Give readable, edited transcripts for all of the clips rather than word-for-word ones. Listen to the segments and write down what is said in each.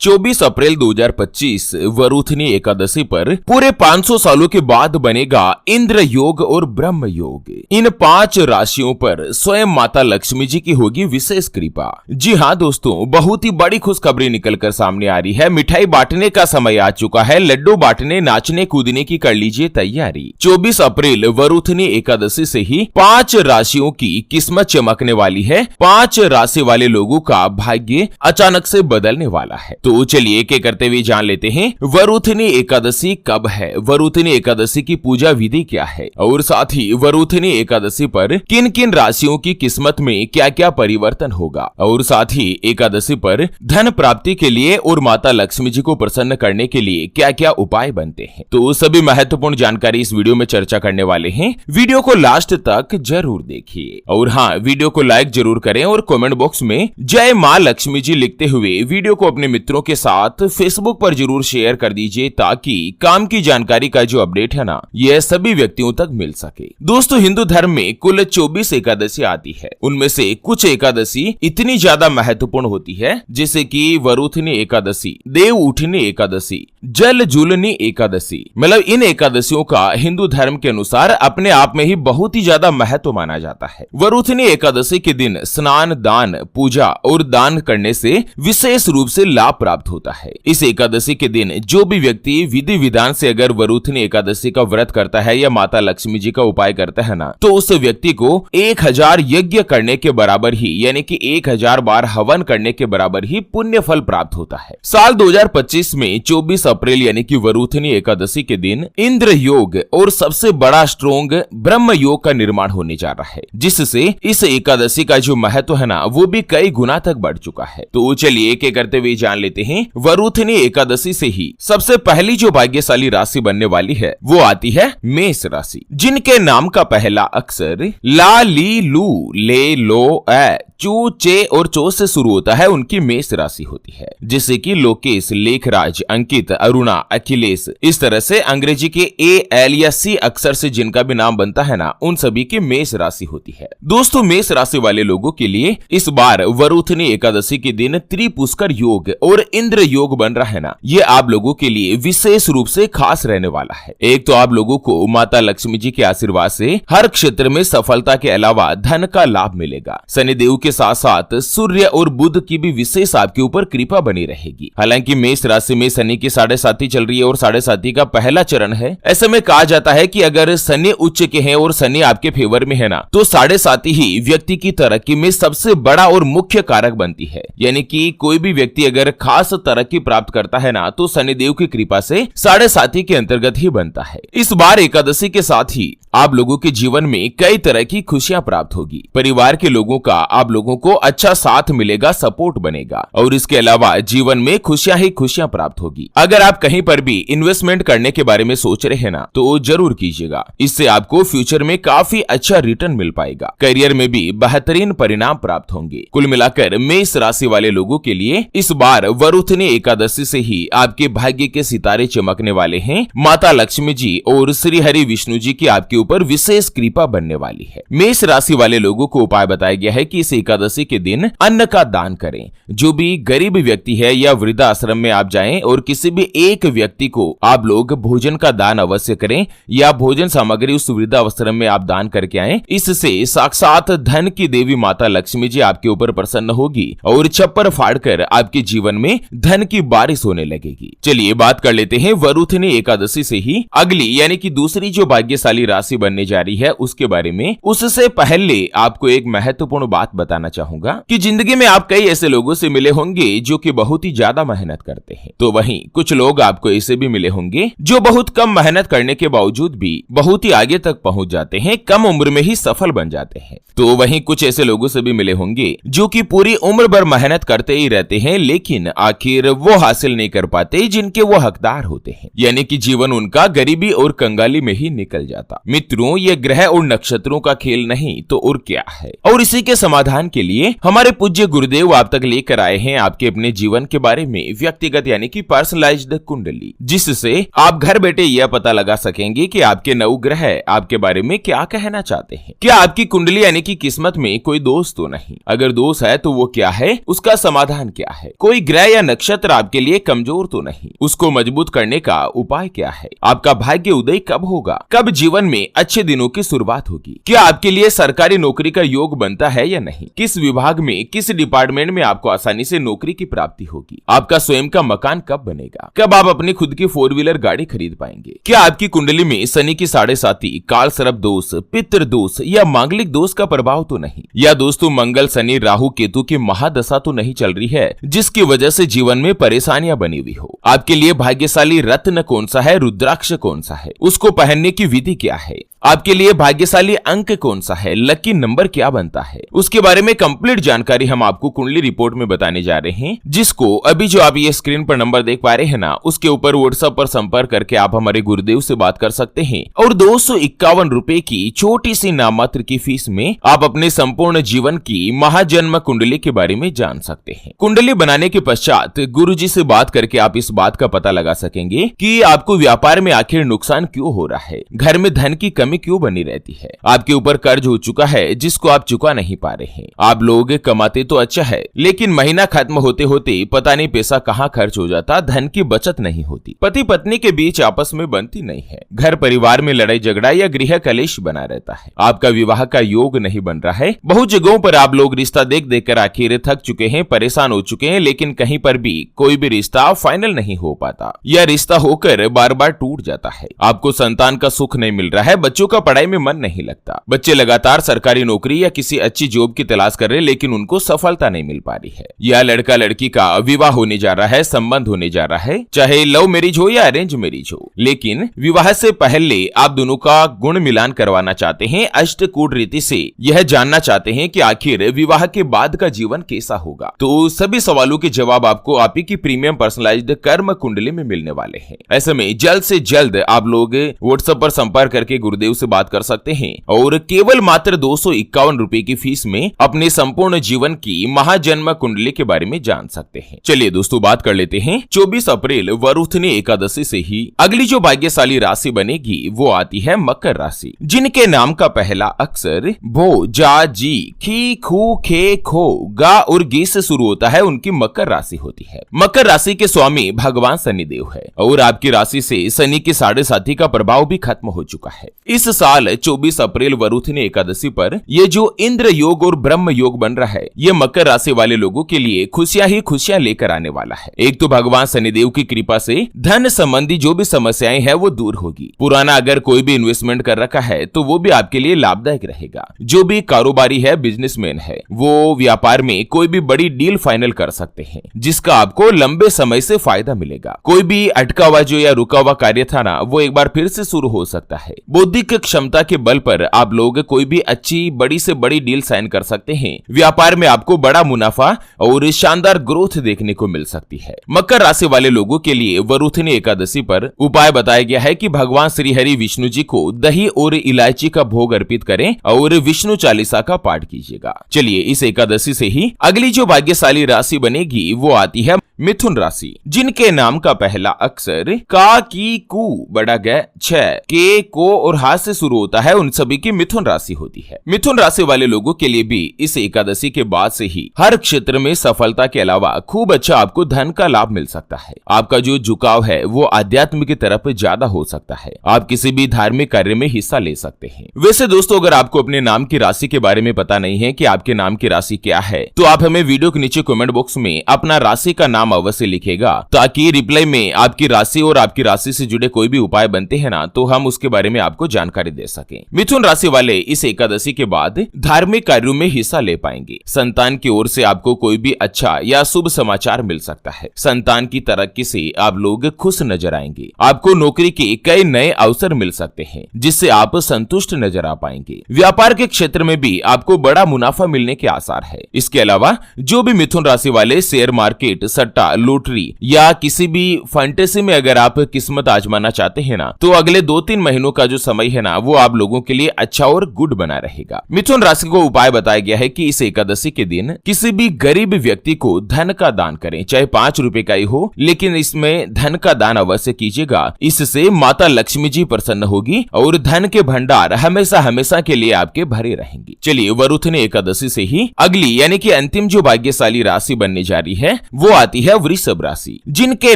24 अप्रैल 2025 वरुथनी एकादशी पर पूरे 500 सालों के बाद बनेगा इंद्र योग और ब्रह्म योग। इन 5 राशियों पर स्वयं माता लक्ष्मी जी की होगी विशेष कृपा। जी हाँ दोस्तों, बहुत ही बड़ी खुशखबरी निकलकर सामने आ रही है। मिठाई बांटने का समय आ चुका है। लड्डू बांटने, नाचने कूदने की कर लीजिए तैयारी। 24 अप्रैल वरुथनी एकादशी से ही 5 राशियों की किस्मत चमकने वाली है। 5 राशि वाले लोगों का भाग्य अचानक से बदलने वाला है। तो चलिए एक एक करते हुए जान लेते हैं वरुथनी एकादशी कब है, वरुथनी एकादशी की पूजा विधि क्या है, और साथ ही वरुथनी एकादशी पर किन किन राशियों की किस्मत में क्या क्या परिवर्तन होगा, और साथ ही एकादशी पर धन प्राप्ति के लिए और माता लक्ष्मी जी को प्रसन्न करने के लिए क्या क्या उपाय बनते हैं। तो सभी महत्वपूर्ण जानकारी इस वीडियो में चर्चा करने वाले हैं। वीडियो को लास्ट तक जरूर देखिए और हाँ, वीडियो को लाइक जरूर करें और कमेंट बॉक्स में जय मां लक्ष्मी जी लिखते हुए वीडियो को अपने मित्रों के साथ फेसबुक पर जरूर शेयर कर दीजिए, ताकि काम की जानकारी का जो अपडेट है ना, यह सभी व्यक्तियों तक मिल सके। दोस्तों, हिंदू धर्म में कुल 24 एकादशी आती है। उनमें से कुछ एकादशी इतनी ज्यादा महत्वपूर्ण होती है, जैसे कि वरुथनी एकादशी, देव उठनी एकादशी, जल जूलनी एकादशी। मतलब इन एकादशियों का हिंदू धर्म के अनुसार अपने आप में ही बहुत ही ज्यादा महत्व माना जाता है। वरुथनी एकादशी के दिन स्नान, दान, पूजा और दान करने से विशेष रूप से लाभ प्राप्त होता है। इस एकादशी के दिन जो भी व्यक्ति विधि विधान से अगर वरुथनी एकादशी का व्रत करता है या माता लक्ष्मी जी का उपाय करता है ना, तो उस व्यक्ति को 1000 यज्ञ करने के बराबर ही, यानी कि 1000 बार हवन करने के बराबर ही पुण्य फल प्राप्त होता है। साल 2025 में 24 अप्रैल यानी कि वरुथनी एकादशी के दिन इंद्र योग और सबसे बड़ा स्ट्रोंग ब्रह्म योग का निर्माण होने जा रहा है, जिससे इस एकादशी का जो महत्व है ना, वो भी कई गुना तक बढ़ चुका है। तो चलिए एक एक करते हुए जान लेते हैं वरुथनी एकादशी से ही सबसे पहली जो भाग्यशाली राशि बनने वाली है वो आती है मेष राशि, जिनके नाम का पहला अक्षर ला, ली, लू, ले, लो, ए, चू, चे और चो से शुरू होता है, उनकी मेष राशि होती है। जैसे कि लोकेश, लेखराज, अंकित, अरुणा, अखिलेश, इस तरह से अंग्रेजी के ए, एल या सी अक्षर से जिनका भी नाम बनता है ना, उन सभी की मेष राशि होती है। दोस्तों, मेष राशि वाले लोगों के लिए इस बार वरुथनी एकादशी के दिन त्रिपुष्कर योग और इंद्र योग बन रहा है ना, ये आप लोगों के लिए विशेष रूप से खास रहने वाला है। एक तो आप लोगों को माता लक्ष्मी जी के आशीर्वाद से हर क्षेत्र में सफलता के अलावा धन का लाभ मिलेगा। शनिदेव के साथ साथ सूर्य और बुध की भी विशेष आपके ऊपर कृपा बनी रहेगी। हालांकि मेष राशि में शनि की 7.5 चल रही है और 7.5 का पहला चरण है। ऐसे में कहा जाता है कि अगर शनि उच्च के हैं और शनि आपके फेवर में है ना, तो 7.5 ही व्यक्ति की तरक्की में सबसे बड़ा और मुख्य कारक बनती है। यानी कि कोई भी व्यक्ति अगर खास तरक्की प्राप्त करता है ना, तो शनिदेव की कृपा से 7.5 के अंतर्गत ही बनता है। इस बार एकादशी के साथ ही आप लोगों के जीवन में कई तरह की खुशियां प्राप्त होगी। परिवार के लोगों का आप लोगों को अच्छा साथ मिलेगा, सपोर्ट बनेगा, और इसके अलावा जीवन में खुशियां ही खुशियां प्राप्त होगी। अगर आप कहीं पर भी इन्वेस्टमेंट करने के बारे में सोच रहे हैं ना, तो जरूर कीजिएगा। इससे आपको फ्यूचर में काफी अच्छा रिटर्न मिल पाएगा। करियर में भी बेहतरीन परिणाम प्राप्त होंगे। कुल मिलाकर मेष राशि वाले लोगों के लिए इस बार वरुथनी एकादशी से ही आपके भाग्य के सितारे चमकने वाले हैं। माता लक्ष्मी जी और श्री हरि विष्णु जी की आपके ऊपर विशेष कृपा बनने वाली है। मेष राशि वाले लोगों को उपाय बताया गया है कि इस एकादशी के दिन अन्न का दान करें। जो भी गरीब व्यक्ति है या वृद्धाश्रम में आप जाएं और किसी भी एक व्यक्ति को आप लोग भोजन का दान अवश्य करें, या भोजन सामग्री उस वृद्धाश्रम में आप दान करके आएं। इससे साक्षात धन की देवी माता लक्ष्मी जी आपके ऊपर प्रसन्न होगी और छप्पर फाड़कर आपके जीवन में धन की बारिश होने लगेगी। चलिए बात कर लेते हैं वरुथनी एकादशी से ही अगली यानी कि दूसरी जो भाग्यशाली राशि बनने जा रही है उसके बारे में। उससे पहले आपको एक महत्वपूर्ण बात बताना चाहूंगा कि जिंदगी में आप कई ऐसे लोगों से मिले होंगे जो कि बहुत ही ज्यादा मेहनत करते हैं, तो वहीं कुछ लोग आपको ऐसे भी मिले होंगे जो बहुत कम मेहनत करने के बावजूद भी बहुत ही आगे तक पहुंच जाते हैं, कम उम्र में ही सफल बन जाते हैं। तो वहीं कुछ ऐसे लोगों से भी मिले होंगे जो कि पूरी उम्र भर मेहनत करते ही रहते हैं, लेकिन आखिर वो हासिल नहीं कर पाते जिनके वो हकदार होते हैं। यानी कि जीवन उनका गरीबी और कंगाली में ही निकल जाता। मित्रों, ये ग्रह और नक्षत्रों का खेल नहीं तो और क्या है, और इसी के समाधान समाधान के लिए हमारे पूज्य गुरुदेव आप तक लेकर आए हैं आपके अपने जीवन के बारे में व्यक्तिगत यानी कि पर्सनलाइज्ड कुंडली, जिससे आप घर बैठे यह पता लगा सकेंगे कि आपके नवग्रह आपके बारे में क्या कहना चाहते हैं। क्या आपकी कुंडली यानी कि किस्मत में कोई दोष तो नहीं? अगर दोष है तो वो क्या है, उसका समाधान क्या है? कोई ग्रह या नक्षत्र आपके लिए कमजोर तो नहीं, उसको मजबूत करने का उपाय क्या है? आपका भाग्य उदय कब होगा? कब जीवन में अच्छे दिनों की शुरुआत होगी? क्या आपके लिए सरकारी नौकरी का योग बनता है या नहीं? किस विभाग में, किस डिपार्टमेंट में आपको आसानी से नौकरी की प्राप्ति होगी? आपका स्वयं का मकान कब बनेगा? कब आप अपनी खुद की 4 व्हीलर गाड़ी खरीद पाएंगे? क्या आपकी कुंडली में शनि की 7.5, काल सर्प दोष, पितृ दोष या मांगलिक दोष का प्रभाव तो नहीं? या दोस्तों मंगल, शनि, राहु, केतु की महादशा तो नहीं चल रही है जिसकी वजह से जीवन में परेशानियां बनी हुई हो? आपके लिए भाग्यशाली रत्न कौन सा है, रुद्राक्ष कौन सा है, उसको पहनने की विधि क्या है? आपके लिए भाग्यशाली अंक कौन सा है, लकी नंबर क्या बनता है, उसके बारे में कंप्लीट जानकारी हम आपको कुंडली रिपोर्ट में बताने जा रहे हैं, जिसको अभी जो आप ये स्क्रीन पर नंबर देख पा रहे हैं ना, उसके ऊपर व्हाट्सएप पर संपर्क करके आप हमारे गुरुदेव से बात कर सकते हैं और 251 रुपए की छोटी सी नाममात्र की फीस में आप अपने संपूर्ण जीवन की महाजन्म कुंडली के बारे में जान सकते हैं। कुंडली बनाने के पश्चात गुरुजी से बात करके आप इस बात का पता लगा सकेंगे कि आपको व्यापार में आखिर नुकसान क्यों हो रहा है, घर में धन की कमी क्यों बनी रहती है, आपके ऊपर कर्ज हो चुका है जिसको आप चुका नहीं पा रहे हैं, आप लोग कमाते तो अच्छा है लेकिन महीना खत्म होते होते पता नहीं पैसा कहाँ खर्च हो जाता, धन की बचत नहीं होती, पति पत्नी के बीच आपस में बनती नहीं है, घर परिवार में लड़ाई झगड़ा या गृह कलेश बना रहता है, आपका विवाह का योग नहीं बन रहा है। बहुत जगहों पर आप लोग रिश्ता देख देख कर आखिर थक चुके हैं, परेशान हो चुके हैं, लेकिन कहीं पर भी कोई भी रिश्ता फाइनल नहीं हो पाता या रिश्ता होकर बार बार टूट जाता है। आपको संतान का सुख नहीं मिल रहा है, बच्चों का पढ़ाई में मन नहीं लगता, बच्चे लगातार सरकारी नौकरी या किसी अच्छी जॉब की तलाश कर रहे लेकिन उनको सफलता नहीं मिल पा रही है, या लड़का लड़की का विवाह होने जा रहा है, संबंध होने जा रहा है, चाहे लव मैरिज हो या अरेंज मैरिज हो, लेकिन विवाह से पहले आप दोनों का गुण मिलान करवाना चाहते हैं, अष्टकूट रीति से यह जानना चाहते हैं कि आखिर विवाह के बाद का जीवन कैसा होगा। तो सभी सवालों के जवाब आपको आप ही की प्रीमियम पर्सनलाइज्ड कर्म कुंडली में मिलने वाले हैं। ऐसे में जल्द से जल्द आप लोग व्हाट्सएप पर संपर्क करके गुरुदेव से बात कर सकते हैं और केवल मात्र 251 रुपए की फीस में अपने संपूर्ण जीवन की महाजन्म कुंडली के बारे में जान सकते हैं। चलिए दोस्तों बात कर लेते हैं 24 अप्रैल वरुथनी एकादशी से ही अगली जो भाग्यशाली राशि बनेगी वो आती है मकर राशि, जिनके नाम का पहला अक्षर भो, जा, जी, खी, खू, खे, खो, गा और गी से शुरू होता है, उनकी मकर राशि होती है। मकर राशि के स्वामी भगवान शनिदेव है और आपकी राशि से शनि की 7.5 का प्रभाव भी खत्म हो चुका है। इस साल 24 अप्रैल वरुथनी एकादशी पर ये जो इंद्र योग और ब्रह्म योग बन रहा है, ये मकर राशि वाले लोगों के लिए खुशियां ही खुशियां लेकर आने वाला है। एक तो भगवान शनिदेव की कृपा से धन संबंधी जो भी समस्याएं हैं वो दूर होगी। पुराना अगर कोई भी इन्वेस्टमेंट कर रखा है तो वो भी आपके लिए लाभदायक रहेगा। जो भी कारोबारी है, बिजनेसमैन है, वो व्यापार में कोई भी बड़ी डील फाइनल कर सकते हैं जिसका आपको लंबे समय से फायदा मिलेगा। कोई भी अटका हुआ जो या रुका हुआ कार्य था ना, वो एक बार फिर से शुरू हो सकता है। बौद्धिक क्षमता के बल पर आप लोग कोई भी अच्छी बड़ी से बड़ी डील साइन कर सकते हैं। व्यापार में आपको बड़ा मुनाफा और शानदार ग्रोथ देखने को मिल सकती है। मकर राशि वाले लोगों के लिए वरुथनी एकादशी पर उपाय बताया गया है कि भगवान श्री हरि विष्णु जी को दही और इलायची का भोग अर्पित करें और विष्णु चालीसा का पाठ कीजिएगा। चलिए इस एकादशी से ही अगली जो भाग्यशाली राशि बनेगी वो आती है मिथुन राशि, जिनके नाम का पहला अक्षर का, की, कु, बड़ा ग, छ, के, को और हा से शुरू होता है, उन सभी की मिथुन राशि होती है। मिथुन राशि वाले लोगों के लिए भी इस एकादशी के बाद से ही हर क्षेत्र में सफलता के अलावा खूब अच्छा आपको धन का लाभ मिल सकता है। आपका जो झुकाव है वो आध्यात्म की तरफ ज्यादा हो सकता है। आप किसी भी धार्मिक कार्य में हिस्सा ले सकते हैं। वैसे दोस्तों अगर आपको अपने नाम की राशि के बारे में पता नहीं है कि आपके नाम की राशि क्या है, तो आप हमें वीडियो के नीचे कमेंट बॉक्स में अपना राशि का नाम अवश्य लिखेगा, ताकि रिप्लाई में आपकी राशि और आपकी राशि से जुड़े कोई भी उपाय बनते हैं ना, तो हम उसके बारे में आपको जानकारी दे सकें। मिथुन राशि वाले इस एकादशी के बाद धार्मिक कार्यों में हिस्सा ले पाएंगे। संतान की ओर से आपको कोई भी अच्छा या शुभ समाचार मिल सकता है। संतान की तरक्की से आप लोग खुश नजर आएंगे। आपको नौकरी के कई नए अवसर मिल सकते हैं जिससे आप संतुष्ट नजर आ पाएंगे। व्यापार के क्षेत्र में भी आपको बड़ा मुनाफा मिलने के आसार है। इसके अलावा जो भी मिथुन राशि वाले शेयर मार्केट, सट्टा सट्टा, लॉटरी या किसी भी फंटेसी में अगर आप किस्मत आजमाना चाहते हैं ना, तो अगले 2-3 महीनों का जो समय है ना, वो आप लोगों के लिए अच्छा और गुड बना रहेगा। मिथुन राशि को उपाय बताया गया है कि इस एकादशी के दिन किसी भी गरीब व्यक्ति को धन का दान करें, चाहे 5 रुपए का ही हो, लेकिन इसमें धन का दान अवश्य कीजिएगा। इससे माता लक्ष्मी जी प्रसन्न होगी और धन के भंडार हमेशा हमेशा के लिए आपके भरे रहेंगे। चलिए, वरुथनी एकादशी से ही अगली यानी कि अंतिम जो भाग्यशाली राशि बनने जा रही है वो आती है वृषभ राशि, जिनके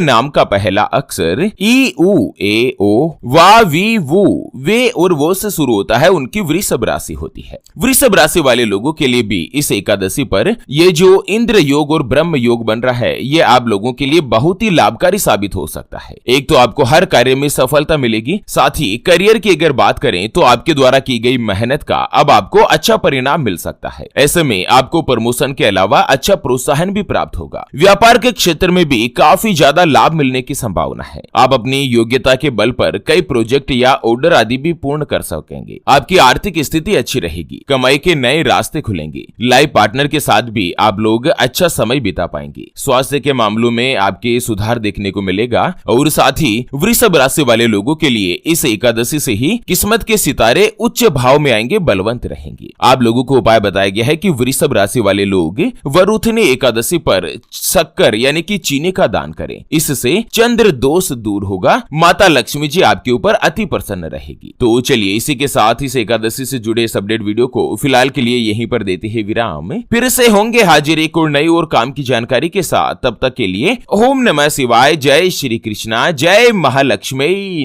नाम का पहला अक्षर ई उ ए ओ वा वी वु वे और वो से शुरू होता है, उनकी वृषभ राशि होती है। वृषभ राशि वाले लोगों के लिए भी इस एकादशी पर ये जो इंद्र योग और ब्रह्म योग बन रहा है, ये आप लोगों के लिए बहुत ही लाभकारी साबित हो सकता है। एक तो आपको हर कार्य में सफलता मिलेगी, साथ ही करियर की अगर बात करें तो आपके द्वारा की गई मेहनत का अब आपको अच्छा परिणाम मिल सकता है। ऐसे में आपको प्रमोशन के अलावा अच्छा प्रोत्साहन भी प्राप्त होगा। व्यापार के क्षेत्र में भी काफी ज्यादा लाभ मिलने की संभावना है। आप अपनी योग्यता के बल पर कई प्रोजेक्ट या ऑर्डर आदि भी पूर्ण कर सकेंगे। आपकी आर्थिक स्थिति अच्छी रहेगी, कमाई के नए रास्ते खुलेंगे। लाइफ पार्टनर के साथ भी आप लोग अच्छा समय बिता पाएंगे। स्वास्थ्य के मामलों में आपके सुधार देखने को मिलेगा और साथ ही वृषभ राशि वाले लोगों के लिए इस एकादशी से ही किस्मत के सितारे उच्च भाव में आएंगे, बलवंत रहेंगे। आप लोगों को उपाय बताया गया है कि वृषभ राशि वाले लोग वरुथनी एकादशी पर शक्कर यानी कि चीनी का दान करें। इससे चंद्र दोष दूर होगा, माता लक्ष्मी जी आपके ऊपर अति प्रसन्न रहेगी। तो चलिए, इसी के साथ इस एकादशी से जुड़े इस अपडेट वीडियो को फिलहाल के लिए यहीं पर देते हैं विराम। फिर से होंगे हाजिर एक और नई और काम की जानकारी के साथ। तब तक के लिए ओम नमः शिवाय, जय श्री कृष्णा, जय महालक्ष्मी।